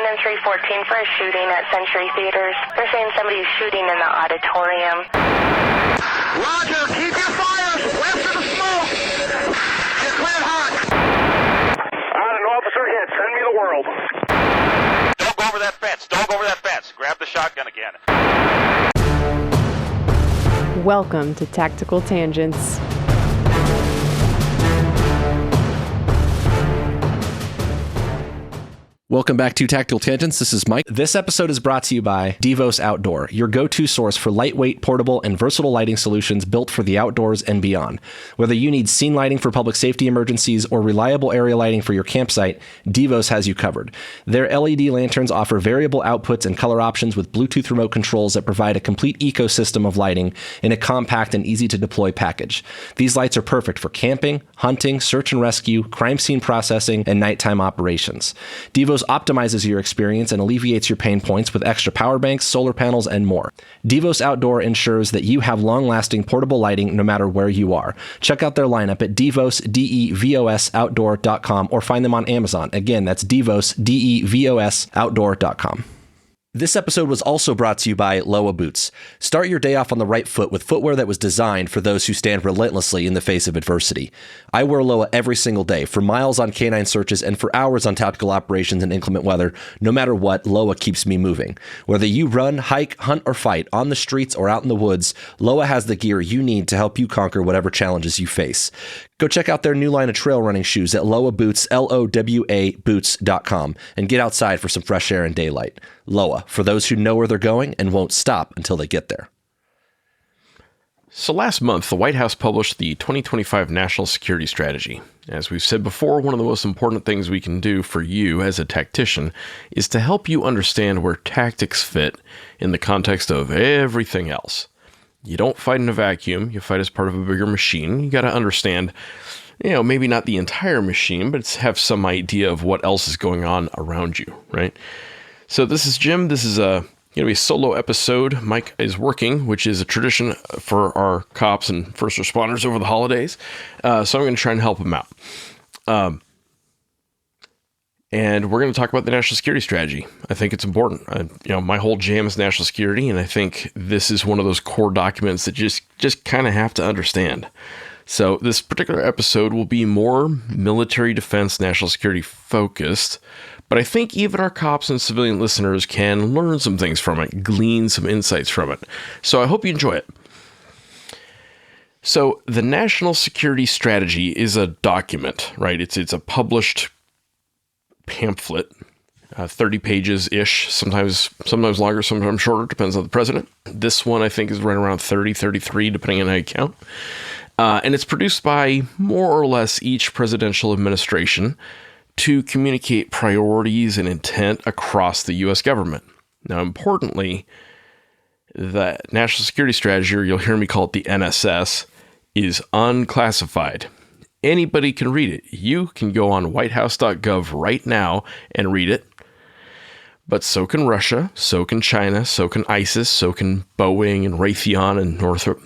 in 314 for a shooting at Century Theaters. They're saying somebody's shooting in the auditorium. Roger, keep your fires west of the smoke. You're cleared hot. An officer hit. Send me the world. Don't go over that fence. Don't go over that fence. Grab the shotgun again. Welcome to Tactical Tangents. Welcome back to Tactical Tangents. This is Mike. This episode is brought to you by Divest Outdoor, your go-to source for lightweight, portable, and versatile lighting solutions built for the outdoors and beyond. Whether you need scene lighting for public safety emergencies or reliable area lighting for your campsite, Divest has you covered. Their LED lanterns offer variable outputs and color options with Bluetooth remote controls that provide a complete ecosystem of lighting in a compact and easy-to-deploy package. These lights are perfect for camping, hunting, search and rescue, crime scene processing, and nighttime operations. Divest optimizes your experience and alleviates your pain points with extra power banks, solar panels, and more. Divest Outdoor ensures that you have long-lasting portable lighting no matter where you are. Check out their lineup at Divest, D-E-V-O-S, outdoor.com or find them on Amazon. Again, that's Divest, D-E-V-O-S, outdoor.com. This episode was also brought to you by Lowa Boots. Start your day off on the right foot with footwear that was designed for those who stand relentlessly in the face of adversity. I wear Lowa every single day, for miles on canine searches and for hours on tactical operations in inclement weather. No matter what, Lowa keeps me moving. Whether you run, hike, hunt, or fight, on the streets or out in the woods, Lowa has the gear you need to help you conquer whatever challenges you face. Go check out their new line of trail running shoes at Lowa Boots, L-O-W-A boots.com, and get outside for some fresh air and daylight. Lowa, for those who know where they're going and won't stop until they get there. So last month, the White House published the 2025 National Security Strategy. As we've said before, one of the most important things we can do for you as a tactician is to help you understand where tactics fit in the context of everything else. You don't fight in a vacuum, you fight as part of a bigger machine. You got to understand, maybe not the entire machine, but have some idea of what else is going on around you, right? So this is Jim. This is going to be a solo episode. Mike is working, which is a tradition for our cops and first responders over the holidays. So I'm going to try and help him out. And we're going to talk about the national security strategy. I think it's important. My whole jam is national security, and I think this is one of those core documents that just kind of have to understand. So this particular episode will be more military defense, national security focused, but I think even our cops and civilian listeners can learn some things from it, glean some insights from it. So I hope you enjoy it. So the national security strategy is a document, right? It's a published pamphlet, 30 pages-ish, sometimes longer, sometimes shorter, depends on the president. This one, I think, is right around 30, 33, depending on how you count. And it's produced by more or less each presidential administration to communicate priorities and intent across the U.S. government. Now, importantly, the National Security Strategy, or you'll hear me call it the NSS, is unclassified. Anybody can read it. You can go on whitehouse.gov right now and read it. But so can Russia, so can China, so can ISIS, so can Boeing and Raytheon and Northrop.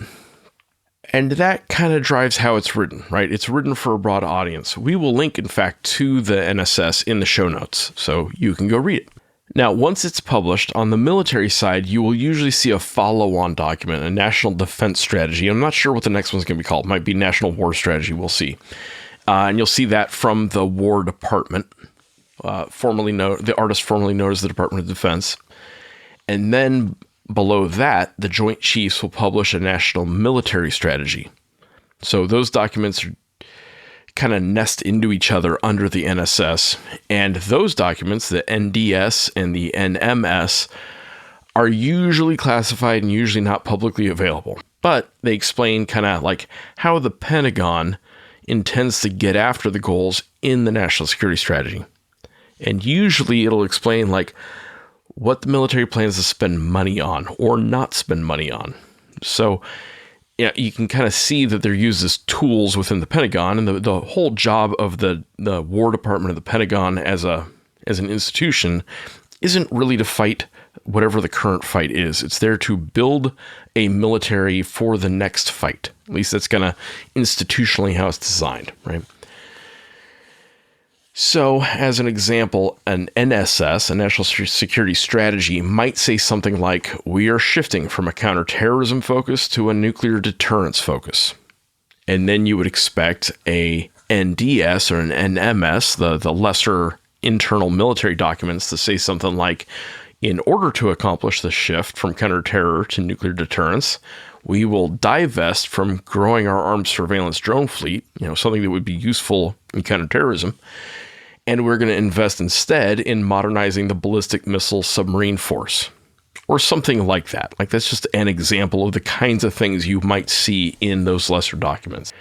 And that kind of drives how it's written, right? It's written for a broad audience. We will link, in fact, to the NSS in the show notes, so you can go read it. Now, once it's published, on the military side, you will usually see a follow-on document, a national defense strategy. I'm not sure what the next one's going to be called. It might be National War Strategy. We'll see. And you'll see that from the War Department, the artist formerly known as the Department of Defense. And then below that, the Joint Chiefs will publish a national military strategy. So those documents kind of nest into each other under the NSS. And those documents, the NDS and the NMS, are usually classified and usually not publicly available. But they explain kind of like how the Pentagon intends to get after the goals in the national security strategy. And usually it'll explain like what the military plans to spend money on or not spend money on. So you can kind of see that they're used as tools within the Pentagon, and the whole job of the War Department of the Pentagon as an institution isn't really to fight whatever the current fight is. It's there to build a military for the next fight. At least that's kind of institutionally how it's designed, right? So, as an example, an NSS, a National Security Strategy, might say something like, we are shifting from a counterterrorism focus to a nuclear deterrence focus. And then you would expect a NDS or an NMS, the lesser internal military documents, to say something like, in order to accomplish the shift from counterterror to nuclear deterrence, we will divest from growing our armed surveillance drone fleet, something that would be useful in counterterrorism, and we're going to invest instead in modernizing the ballistic missile submarine force, or something like that. Like, that's just an example of the kinds of things you might see in those lesser documents.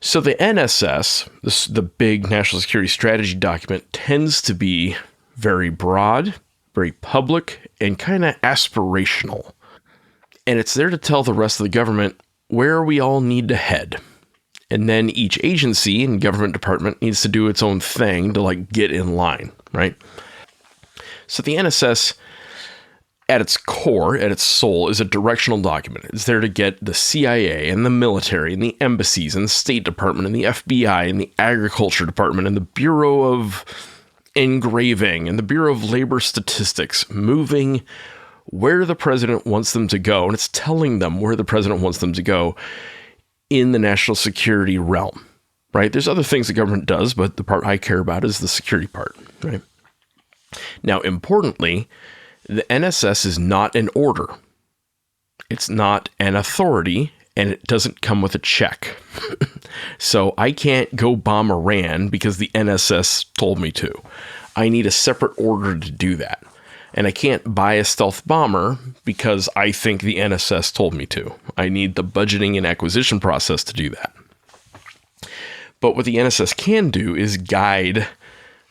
So the NSS, the big national security strategy document, tends to be very broad, very public, and kind of aspirational. And it's there to tell the rest of the government where we all need to head. And then each agency and government department needs to do its own thing to get in line, right? So the NSS, at its core, at its soul, is a directional document. It's there to get the CIA and the military and the embassies and the State Department and the FBI and the Agriculture Department and the Bureau of Engraving and the Bureau of Labor Statistics moving where the president wants them to go. And it's telling them where the president wants them to go in the national security realm, right? There's other things the government does, but the part I care about is the security part, right? Now, importantly, the NSS is not an order. It's not an authority, and it doesn't come with a check. So I can't go bomb Iran because the NSS told me to. I need a separate order to do that. And I can't buy a stealth bomber because I think the NSS told me to. I need the budgeting and acquisition process to do that. But what the NSS can do is guide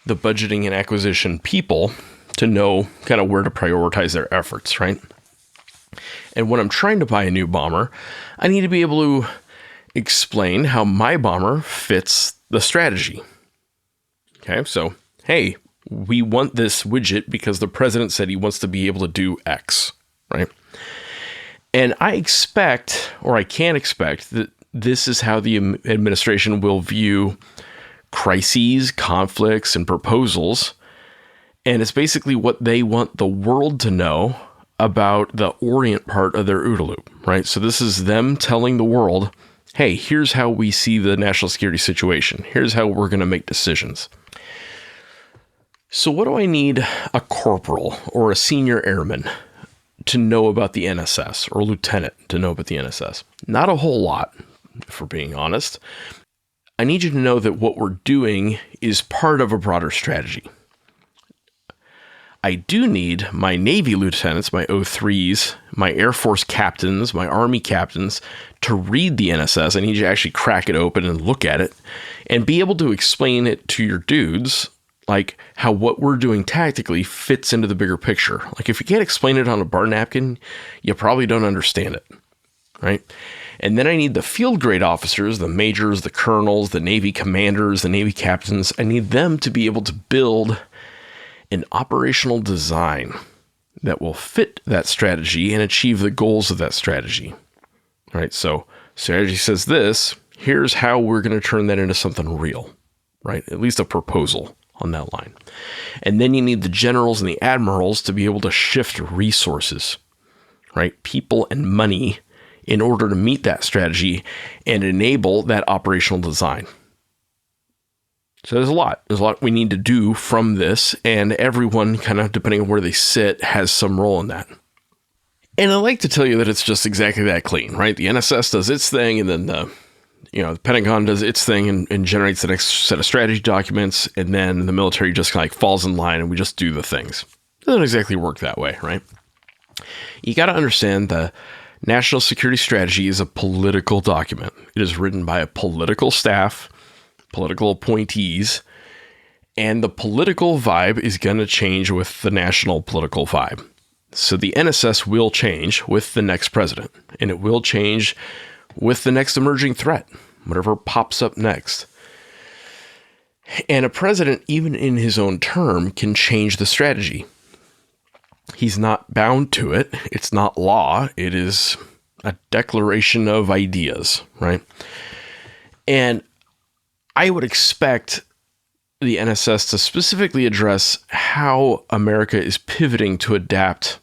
the budgeting and acquisition people to know kind of where to prioritize their efforts, right? And when I'm trying to buy a new bomber, I need to be able to explain how my bomber fits the strategy. Okay, so, hey, we want this widget because the president said he wants to be able to do X, right? And I expect, or I can expect, that this is how the administration will view crises, conflicts, and proposals. And it's basically what they want the world to know about the Orient part of their OODA loop, right? So this is them telling the world, hey, here's how we see the national security situation. Here's how we're going to make decisions. So what do I need a corporal or a senior airman to know about the NSS, or a lieutenant to know about the NSS? Not a whole lot, if we're being honest. I need you to know that what we're doing is part of a broader strategy. I do need my Navy lieutenants, my O3s, my Air Force captains, my Army captains to read the NSS. I need you to actually crack it open and look at it and be able to explain it to your dudes, like how what we're doing tactically fits into the bigger picture. Like, if you can't explain it on a bar napkin, you probably don't understand it, right? And then I need the field grade officers, the majors, the colonels, the Navy commanders, the Navy captains. I need them to be able to build an operational design that will fit that strategy and achieve the goals of that strategy. All right, so strategy says this, here's how we're going to turn that into something real, right? At least a proposal on that line. And then you need the generals and the admirals to be able to shift resources, right? People and money in order to meet that strategy and enable that operational design. So there's a lot we need to do from this, and everyone, kind of depending on where they sit, has some role in that. And I like to tell you that it's just exactly that clean, right? The NSS does its thing, and then the Pentagon does its thing and generates the next set of strategy documents, and then the military just kind of falls in line and we just do the things. It doesn't exactly work that way, right? You got to understand the national security strategy is a political document. It is written by a political staff, political appointees, and the political vibe is going to change with the national political vibe. So the NSS will change with the next president, and it will change with the next emerging threat, whatever pops up next. And a president, even in his own term, can change the strategy. He's not bound to it. It's not law. It is a declaration of ideas, right? And I would expect the NSS to specifically address how America is pivoting to adapt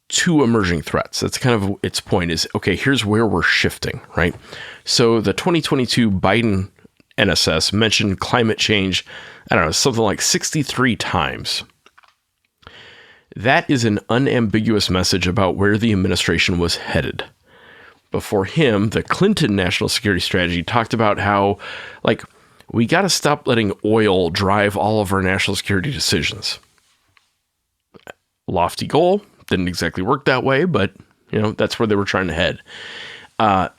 to emerging threats. That's kind of its point is, okay, here's where we're shifting, right? So the 2022 Biden NSS mentioned climate change, I don't know, something like 63 times. That is an unambiguous message about where the administration was headed. Before him, the Clinton national security strategy talked about how, like, we got to stop letting oil drive all of our national security decisions. Lofty goal. Didn't exactly work that way, but, that's where they were trying to head.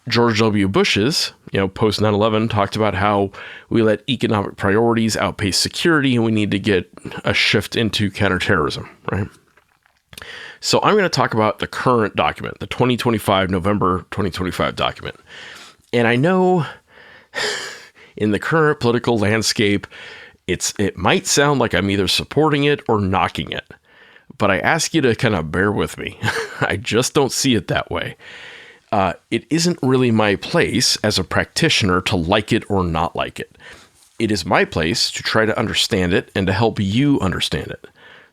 George W. Bush's, post 9/11 talked about how we let economic priorities outpace security and we need to get a shift into counterterrorism, right? So I'm going to talk about the current document, the November 2025 document. And I know in the current political landscape, it might sound like I'm either supporting it or knocking it. But I ask you to kind of bear with me. I just don't see it that way. It isn't really my place as a practitioner to like it or not like it. It is my place to try to understand it and to help you understand it.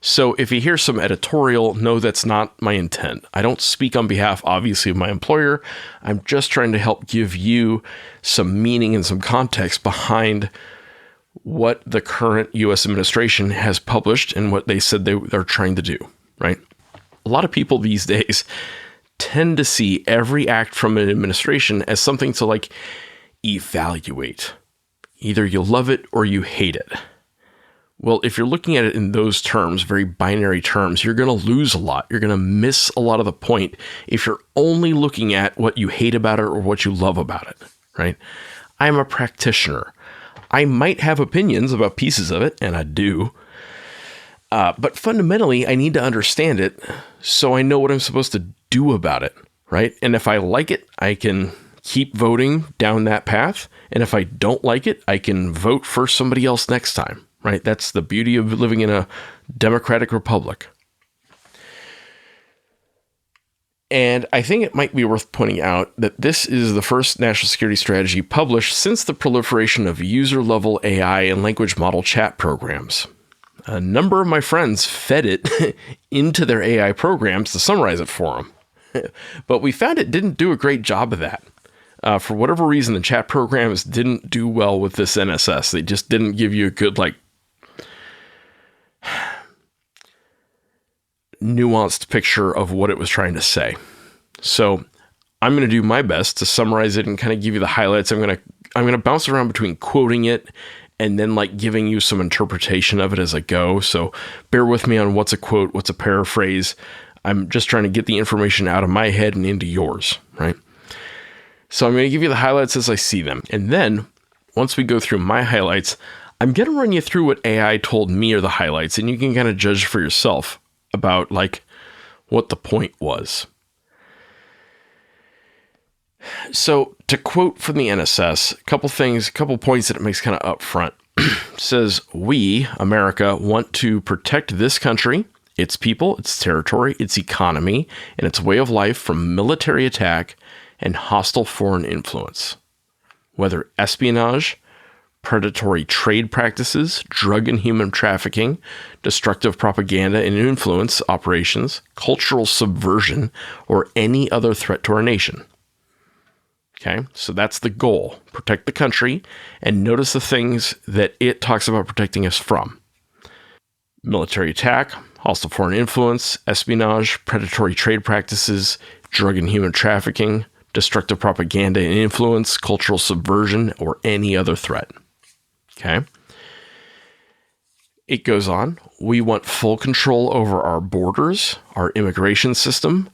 So if you hear some editorial, no, that's not my intent. I don't speak on behalf, obviously, of my employer. I'm just trying to help give you some meaning and some context behind what the current U.S. administration has published and what they said they're trying to do, right? A lot of people these days tend to see every act from an administration as something to, like, evaluate. Either you love it or you hate it. Well, if you're looking at it in those terms, very binary terms, you're going to lose a lot. You're going to miss a lot of the point if you're only looking at what you hate about it or what you love about it, right? I'm a practitioner. I might have opinions about pieces of it, and I do. But fundamentally, I need to understand it so I know what I'm supposed to do about it, right? And if I like it, I can keep voting down that path. And if I don't like it, I can vote for somebody else next time, right? That's the beauty of living in a democratic republic. And I think it might be worth pointing out that this is the first national security strategy published since the proliferation of user-level AI and language model chat programs. A number of my friends fed it into their AI programs to summarize it for them. But we found it didn't do a great job of that. For whatever reason, the chat programs didn't do well with this NSS. They just didn't give you a good, nuanced picture of what it was trying to say. So I'm going to do my best to summarize it and kind of give you the highlights. I'm going to bounce around between quoting it and then giving you some interpretation of it as I go. So bear with me on what's a quote, what's a paraphrase. I'm just trying to get the information out of my head and into yours, right? So I'm going to give you the highlights as I see them. And then once we go through my highlights, I'm going to run you through what AI told me are the highlights, and you can kind of judge for yourself about what the point was. So to quote from the NSS, a couple points that it makes kind of up front. It says, we, America, want to protect this country, its people, its territory, its economy, and its way of life from military attack and hostile foreign influence. Whether espionage, predatory trade practices, drug and human trafficking, destructive propaganda and influence operations, cultural subversion, or any other threat to our nation. Okay, so that's the goal. Protect the country, and notice the things that it talks about protecting us from. Military attack, hostile foreign influence, espionage, predatory trade practices, drug and human trafficking, destructive propaganda and influence, cultural subversion, or any other threat. Okay. It goes on. We want full control over our borders, our immigration system,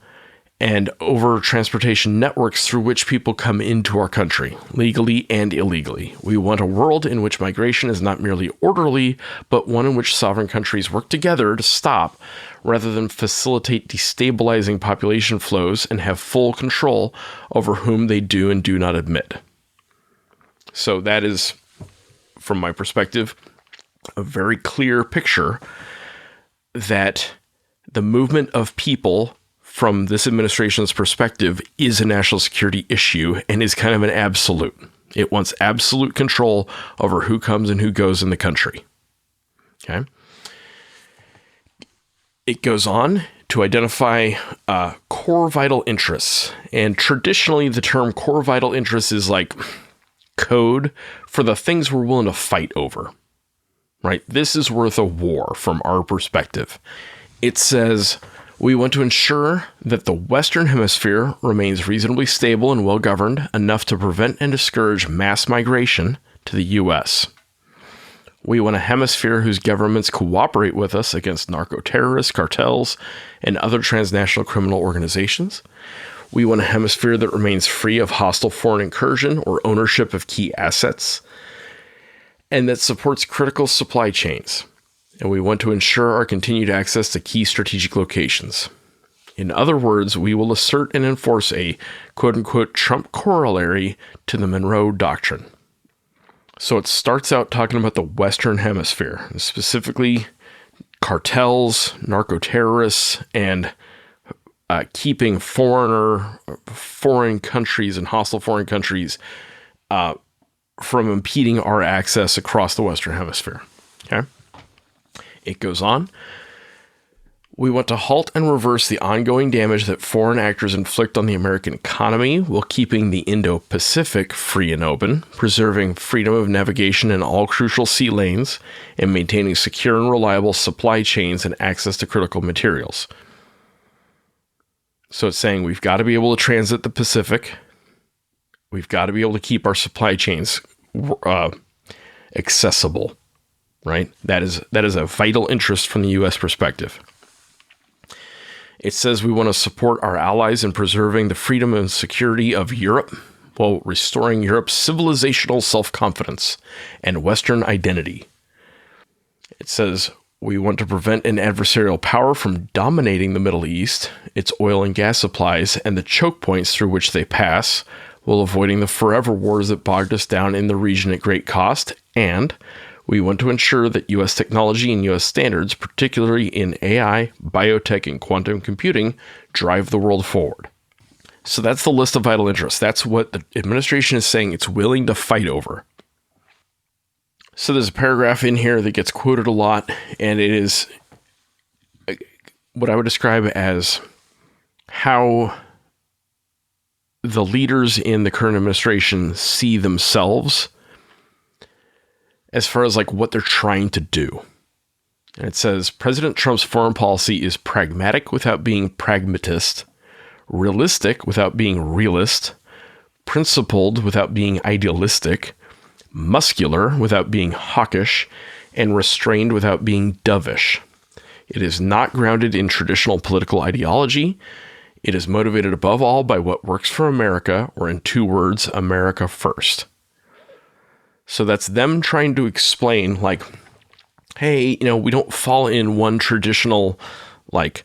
and over transportation networks through which people come into our country, legally and illegally. We want a world in which migration is not merely orderly, but one in which sovereign countries work together to stop, rather than facilitate destabilizing population flows and have full control over whom they do and do not admit. So that is, from my perspective, a very clear picture that the movement of people from this administration's perspective is a national security issue and is kind of an absolute. It wants absolute control over who comes and who goes in the country. Okay. It goes on to identify core vital interests. And traditionally, the term core vital interests is like code for the things we're willing to fight over, right? This is worth a war from our perspective. It says, we want to ensure that the Western Hemisphere remains reasonably stable and well-governed enough to prevent and discourage mass migration to the U.S. We want a hemisphere whose governments cooperate with us against narco-terrorists, cartels, and other transnational criminal organizations. We want a hemisphere that remains free of hostile foreign incursion or ownership of key assets, and that supports critical supply chains. And we want to ensure our continued access to key strategic locations. In other words, we will assert and enforce a quote-unquote Trump corollary to the Monroe Doctrine. So it starts out talking about the Western Hemisphere, specifically cartels, narco-terrorists, and keeping foreign countries and hostile foreign countries from impeding our access across the Western Hemisphere. Okay? It goes on. We want to halt and reverse the ongoing damage that foreign actors inflict on the American economy while keeping the Indo-Pacific free and open, preserving freedom of navigation in all crucial sea lanes, and maintaining secure and reliable supply chains and access to critical materials. So it's saying we've got to be able to transit the Pacific. We've got to be able to keep our supply chains accessible, right? That is a vital interest from the U.S. perspective. It says we want to support our allies in preserving the freedom and security of Europe while restoring Europe's civilizational self-confidence and Western identity. It says we want to prevent an adversarial power from dominating the Middle East, its oil and gas supplies, and the choke points through which they pass, while avoiding the forever wars that bogged us down in the region at great cost. And we want to ensure that U.S. technology and U.S. standards, particularly in AI, biotech, and quantum computing, drive the world forward. So that's the list of vital interests. That's what the administration is saying it's willing to fight over. So there's a paragraph in here that gets quoted a lot, and it is what I would describe as how the leaders in the current administration see themselves as far as like what they're trying to do. And it says, President Trump's foreign policy is pragmatic without being pragmatist, realistic without being realist, principled without being idealistic, muscular without being hawkish, and restrained without being dovish. It is not grounded in traditional political ideology. It is motivated above all by what works for America, or in 2 words, America first. So that's them trying to explain, like, hey, we don't fall in one traditional, like,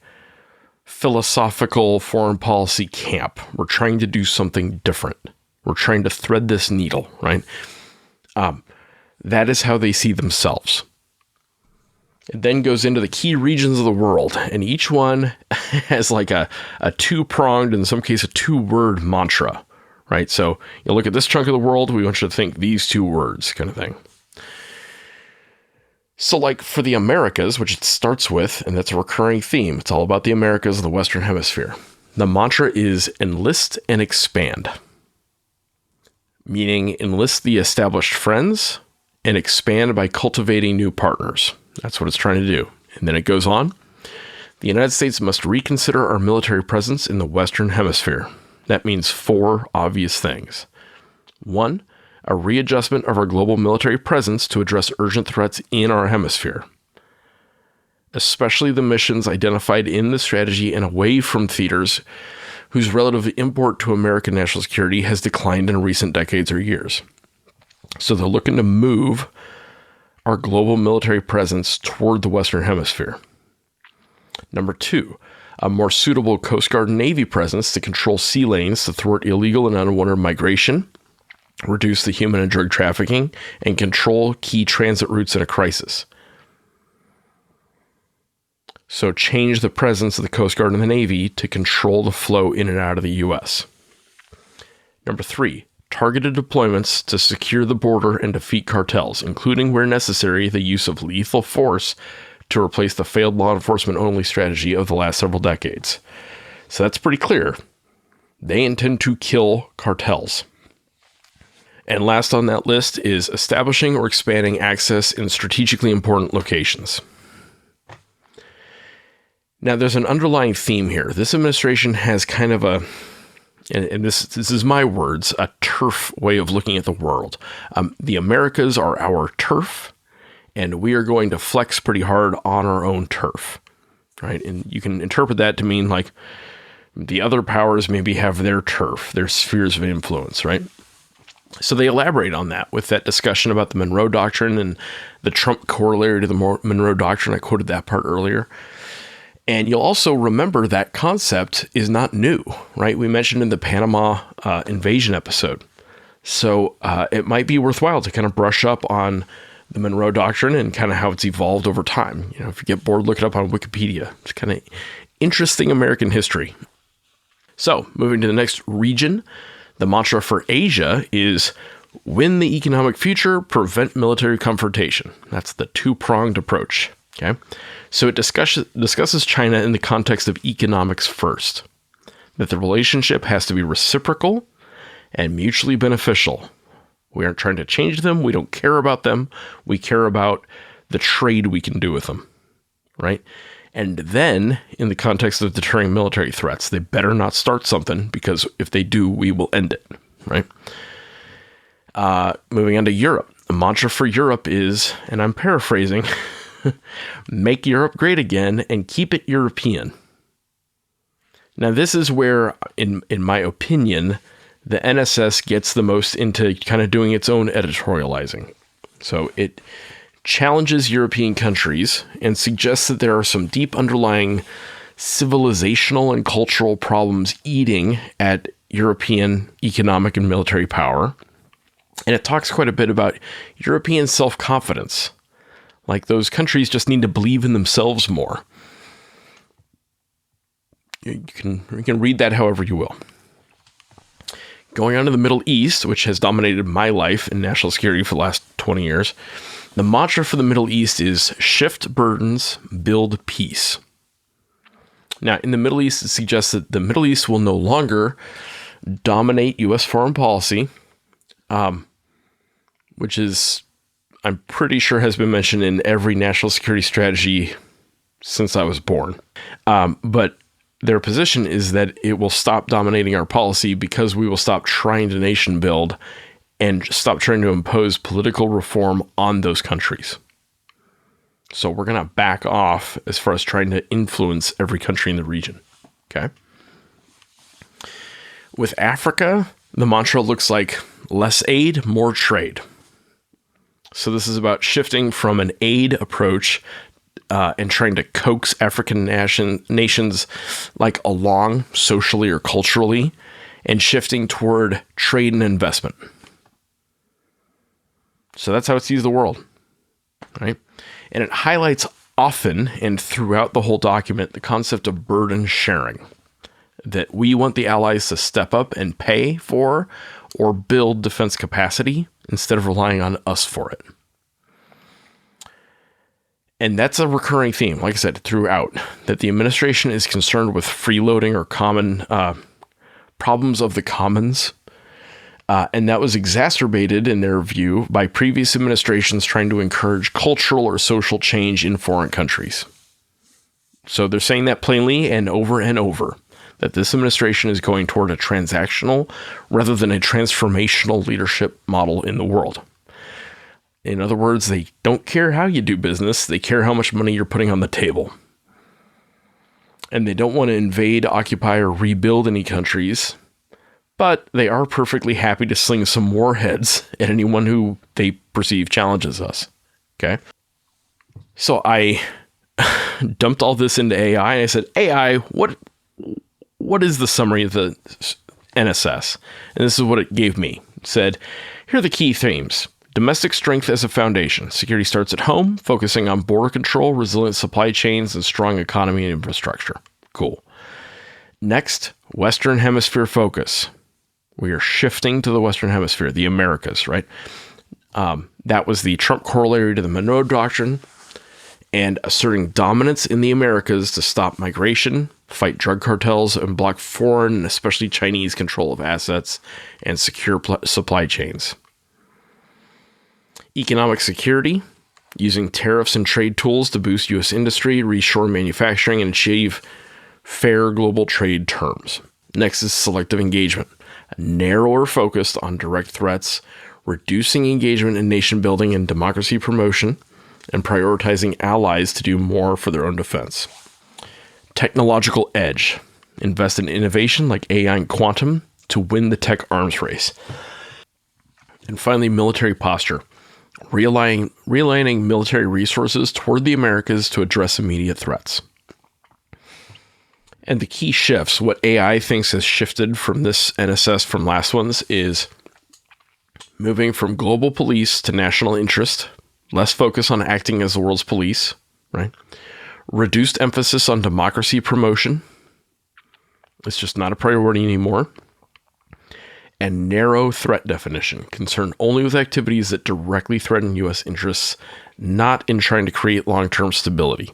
philosophical foreign policy camp. We're trying to do something different. We're trying to thread this needle, right? That is how they see themselves. It then goes into the key regions of the world, and each one has like a 2-pronged, in some case, a 2-word mantra. Right, so you look at this chunk of the world, we want you to think these 2 words kind of thing. So like for the Americas, which it starts with, and that's a recurring theme, it's all about the Americas of the Western Hemisphere. The mantra is enlist and expand, meaning enlist the established friends and expand by cultivating new partners. That's what it's trying to do. And then it goes on. The United States must reconsider our military presence in the Western Hemisphere. That means 4 obvious things. 1, a readjustment of our global military presence to address urgent threats in our hemisphere, especially the missions identified in the strategy and away from theaters whose relative import to American national security has declined in recent decades or years. So they're looking to move our global military presence toward the Western Hemisphere. Number 2, a more suitable Coast Guard and Navy presence to control sea lanes to thwart illegal and unwanted migration, reduce the human and drug trafficking, and control key transit routes in a crisis. So change the presence of the Coast Guard and the Navy to control the flow in and out of the U.S. Number 3, targeted deployments to secure the border and defeat cartels, including, where necessary, the use of lethal force to replace the failed law enforcement-only strategy of the last several decades. So that's pretty clear. They intend to kill cartels. And last on that list is establishing or expanding access in strategically important locations. Now, there's an underlying theme here. This administration has kind of a, and this is my words, a turf way of looking at the world. The Americas are our turf, and we are going to flex pretty hard on our own turf, right? And you can interpret that to mean like the other powers maybe have their turf, their spheres of influence, right? So they elaborate on that with that discussion about the Monroe Doctrine and the Trump corollary to the Monroe Doctrine. I quoted that part earlier. And you'll also remember that concept is not new, right? We mentioned in the Panama invasion episode. So it might be worthwhile to kind of brush up on the Monroe Doctrine and kind of how it's evolved over time. You know, if you get bored, look it up on Wikipedia. It's kind of interesting American history. So moving to the next region, the mantra for Asia is win the economic future, prevent military confrontation. That's the two-pronged approach. Okay. So it discusses China in the context of economics first, that the relationship has to be reciprocal and mutually beneficial. We aren't trying to change them. We don't care about them. We care about the trade we can do with them, right? And then in the context of deterring military threats, they better not start something, because if they do, we will end it, right? Moving on to Europe. The mantra for Europe is, and I'm paraphrasing, make Europe great again and keep it European. Now, this is where, in my opinion, the NSS gets the most into kind of doing its own editorializing. So it challenges European countries and suggests that there are some deep underlying civilizational and cultural problems eating at European economic and military power. And it talks quite a bit about European self-confidence. Like, those countries just need to believe in themselves more. You can read that however you will. Going on to the Middle East, which has dominated my life in national security for the last 20 years, the mantra for the Middle East is shift burdens, build peace. Now, in the Middle East, it suggests that the Middle East will no longer dominate U.S. foreign policy, which is, I'm pretty sure, has been mentioned in every national security strategy since I was born. But their position is that it will stop dominating our policy because we will stop trying to nation build and stop trying to impose political reform on those countries. So we're going to back off as far as trying to influence every country in the region. Okay. With Africa, the mantra looks like less aid, more trade. So this is about shifting from an aid approach and trying to coax African nations like along socially or culturally, and shifting toward trade and investment. So that's how it sees the world, right? And it highlights often and throughout the whole document the concept of burden sharing, that we want the allies to step up and pay for or build defense capacity instead of relying on us for it. And that's a recurring theme, like I said, throughout, that the administration is concerned with freeloading or common problems of the commons. And that was exacerbated, in their view, by previous administrations trying to encourage cultural or social change in foreign countries. So they're saying that plainly and over, that this administration is going toward a transactional rather than a transformational leadership model in the world. In other words, they don't care how you do business. They care how much money you're putting on the table. And they don't want to invade, occupy, or rebuild any countries, but they are perfectly happy to sling some warheads at anyone who they perceive challenges us. Okay? So I dumped all this into AI. I said, AI, what is the summary of the NSS? And this is what it gave me. It said, here are the key themes. Domestic strength as a foundation. Security starts at home, focusing on border control, resilient supply chains, and strong economy and infrastructure. Cool. Next, Western Hemisphere focus. We are shifting to the Western Hemisphere, the Americas, right? That was the Trump corollary to the Monroe Doctrine, and asserting dominance in the Americas to stop migration, fight drug cartels, and block foreign and especially Chinese control of assets and secure supply chains. Economic security, using tariffs and trade tools to boost U.S. industry, reshore manufacturing, and achieve fair global trade terms. Next is selective engagement, a narrower focus on direct threats, reducing engagement in nation building and democracy promotion, and prioritizing allies to do more for their own defense. Technological edge, invest in innovation like AI and quantum to win the tech arms race. And finally, military posture, realigning military resources toward the Americas to address immediate threats. And the key shifts, what AI thinks has shifted from this NSS from last ones, is moving from global police to national interest, less focus on acting as the world's police, right? Reduced emphasis on democracy promotion. It's just not a priority anymore. And narrow threat definition, concerned only with activities that directly threaten U.S. interests, not in trying to create long-term stability.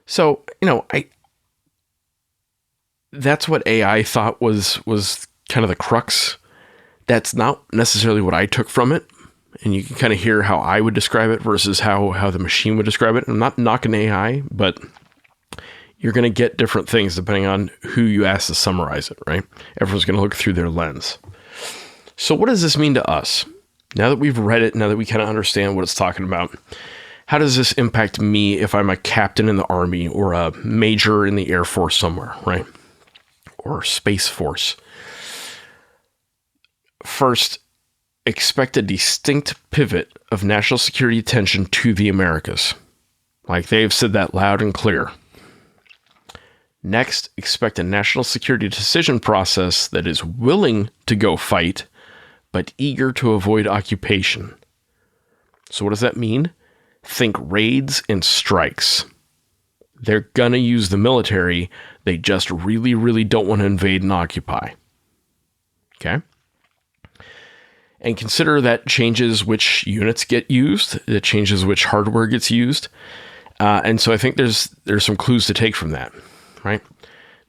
So, that's what AI thought was kind of the crux. That's not necessarily what I took from it. And you can kind of hear how I would describe it versus how the machine would describe it. I'm not knocking AI, but you're going to get different things depending on who you ask to summarize it, right? Everyone's going to look through their lens. So what does this mean to us? Now that we've read it, now that we kind of understand what it's talking about, how does this impact me if I'm a captain in the Army or a major in the Air Force somewhere, right? Or Space Force? First, expect a distinct pivot of national security attention to the Americas. Like they've said that loud and clear. Next, expect a national security decision process that is willing to go fight, but eager to avoid occupation. So what does that mean? Think raids and strikes. They're gonna use the military. They just really, really don't want to invade and occupy. Okay? And consider that changes which units get used. It changes which hardware gets used. And so I think there's some clues to take from that, right?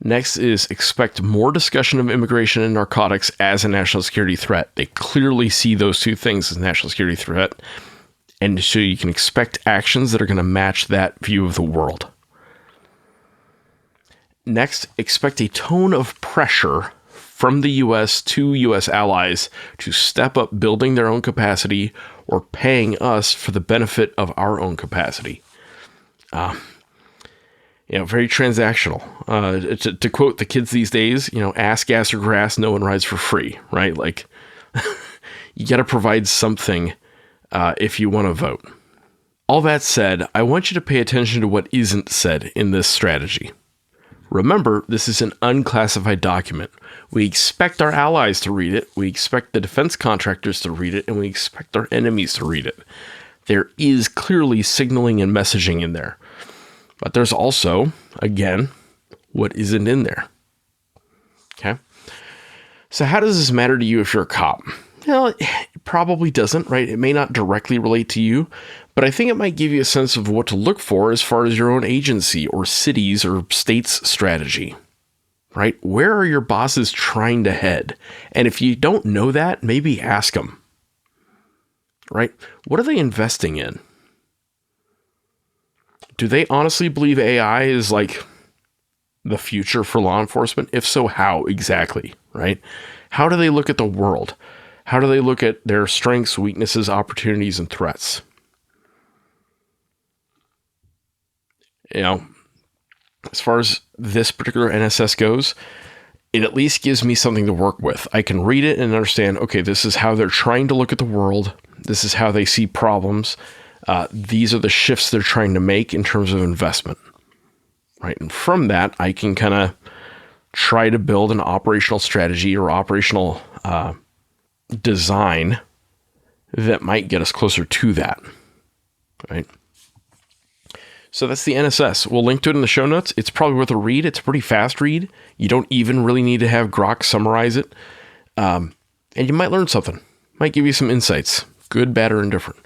Next is expect more discussion of immigration and narcotics as a national security threat. They clearly see those two things as a national security threat. And so you can expect actions that are going to match that view of the world. Next, expect a tone of pressure from the U.S. to U.S. allies to step up building their own capacity or paying us for the benefit of our own capacity. Very transactional. To quote the kids these days, ass, gas, or grass, no one rides for free, right? Like, you got to provide something if you want to vote. All that said, I want you to pay attention to what isn't said in this strategy. Remember, this is an unclassified document. We expect our allies to read it, we expect the defense contractors to read it, and we expect our enemies to read it. There is clearly signaling and messaging in there. But there's also, again, what isn't in there. Okay? So how does this matter to you if you're a cop? Well, it probably doesn't, right? It may not directly relate to you, but I think it might give you a sense of what to look for as far as your own agency or city's or state's strategy, right? Where are your bosses trying to head? And if you don't know that, maybe ask them, right? What are they investing in? Do they honestly believe AI is like the future for law enforcement? If so, how exactly, right? How do they look at the world? How do they look at their strengths, weaknesses, opportunities, and threats? As far as this particular NSS goes, it at least gives me something to work with. I can read it and understand, okay, this is how they're trying to look at the world. This is how they see problems. These are the shifts they're trying to make in terms of investment, right? And from that, I can kind of try to build an operational strategy or operational design that might get us closer to that, right? So that's the NSS. We'll link to it in the show notes. It's probably worth a read. It's a pretty fast read. You don't even really need to have Grok summarize it. And you might learn something. Might give you some insights, good, bad, or indifferent.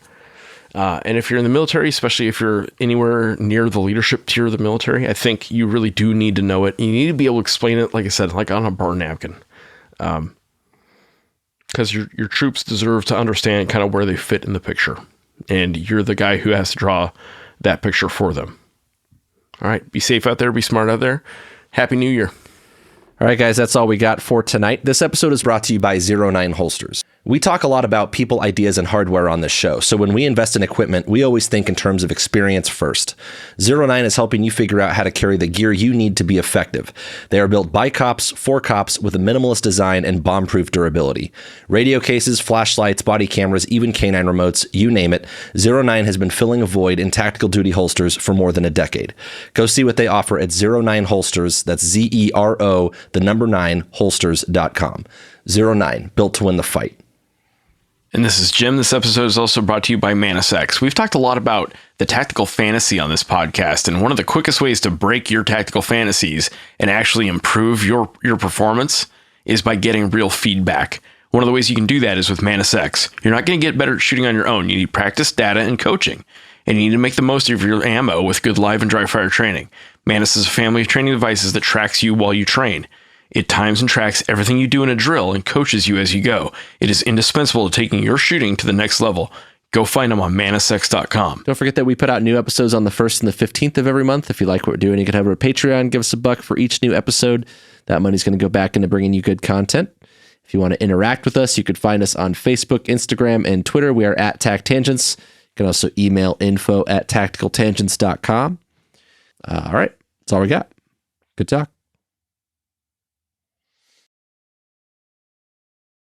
And if you're in the military, especially if you're anywhere near the leadership tier of the military, I think you really do need to know it. You need to be able to explain it, like I said, like on a bar napkin. Because your troops deserve to understand kind of where they fit in the picture. And you're the guy who has to draw that picture for them. All right. Be safe out there. Be smart out there. Happy New Year. All right, guys, that's all we got for tonight. This episode is brought to you by 09 Holsters. We talk a lot about people, ideas, and hardware on this show, so when we invest in equipment, we always think in terms of experience first. 09 is helping you figure out how to carry the gear you need to be effective. They are built by cops, for cops, with a minimalist design and bomb-proof durability. Radio cases, flashlights, body cameras, even canine remotes, you name it, 09 has been filling a void in tactical duty holsters for more than a decade. Go see what they offer at 09 Holsters, that's ZERO, the number 9, holsters.com. 09, built to win the fight. And this is Jim. This episode is also brought to you by ManusX. We've talked a lot about the tactical fantasy on this podcast, and one of the quickest ways to break your tactical fantasies and actually improve your performance is by getting real feedback. One of the ways you can do that is with ManusX. You're not going to get better at shooting on your own. You need practice, data, and coaching. And you need to make the most of your ammo with good live and dry fire training. Manus is a family of training devices that tracks you while you train. It times and tracks everything you do in a drill and coaches you as you go. It is indispensable to taking your shooting to the next level. Go find them on manusx.com. Don't forget that we put out new episodes on the 1st and the 15th of every month. If you like what we're doing, you can head over to Patreon, give us $1 for each new episode. That money's going to go back into bringing you good content. If you want to interact with us, you could find us on Facebook, Instagram, and Twitter. We are at TacTangents. You can also email info@tacticaltangents.com. All right. That's all we got. Good talk.